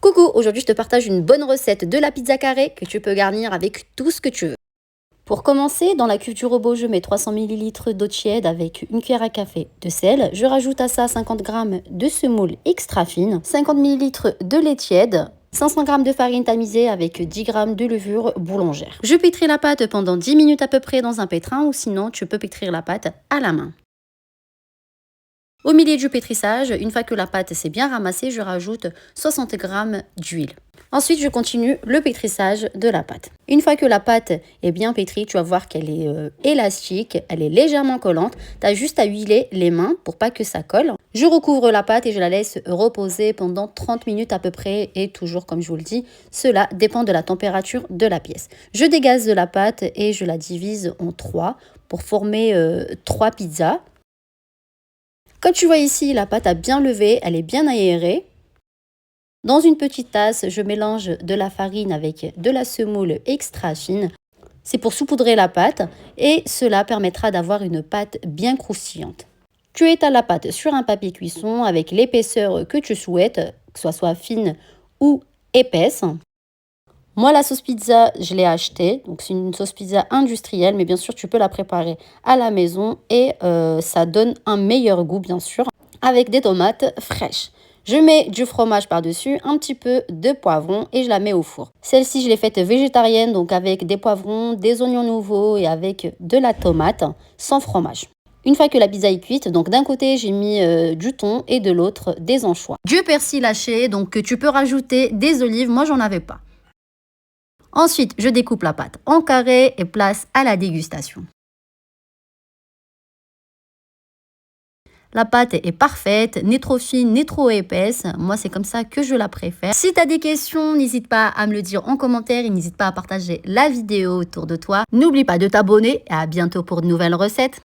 Coucou, aujourd'hui je te partage une bonne recette de la pizza carrée que tu peux garnir avec tout ce que tu veux. Pour commencer, dans la cuve du robot, je mets 300 ml d'eau tiède avec une cuillère à café de sel. Je rajoute à ça 50 g de semoule extra fine, 50 ml de lait tiède, 500 g de farine tamisée avec 10 g de levure boulangère. Je pétris la pâte pendant 10 minutes à peu près dans un pétrin ou sinon tu peux pétrir la pâte à la main. Au milieu du pétrissage, une fois que la pâte s'est bien ramassée, je rajoute 60 g d'huile. Ensuite, je continue le pétrissage de la pâte. Une fois que la pâte est bien pétrie, tu vas voir qu'elle est élastique, elle est légèrement collante. Tu as juste à huiler les mains pour pas que ça colle. Je recouvre la pâte et je la laisse reposer pendant 30 minutes à peu près. Et toujours, comme je vous le dis, cela dépend de la température de la pièce. Je dégaze de la pâte et je la divise en 3 pour former 3 pizzas. Comme tu vois ici, la pâte a bien levé, elle est bien aérée. Dans une petite tasse, je mélange de la farine avec de la semoule extra fine. C'est pour saupoudrer la pâte et cela permettra d'avoir une pâte bien croustillante. Tu étales la pâte sur un papier cuisson avec l'épaisseur que tu souhaites, que ce soit fine ou épaisse. Moi, la sauce pizza, je l'ai achetée. Donc, c'est une sauce pizza industrielle, mais bien sûr, tu peux la préparer à la maison et ça donne un meilleur goût, bien sûr, avec des tomates fraîches. Je mets du fromage par-dessus, un petit peu de poivron et je la mets au four. Celle-ci, je l'ai faite végétarienne, donc avec des poivrons, des oignons nouveaux et avec de la tomate sans fromage. Une fois que la pizza est cuite, donc d'un côté j'ai mis du thon et de l'autre des anchois. Du persil haché, donc tu peux rajouter des olives, moi j'en avais pas. Ensuite, je découpe la pâte en carrés et place à la dégustation. La pâte est parfaite, ni trop fine, ni trop épaisse. Moi, c'est comme ça que je la préfère. Si tu as des questions, n'hésite pas à me le dire en commentaire et n'hésite pas à partager la vidéo autour de toi. N'oublie pas de t'abonner et à bientôt pour de nouvelles recettes.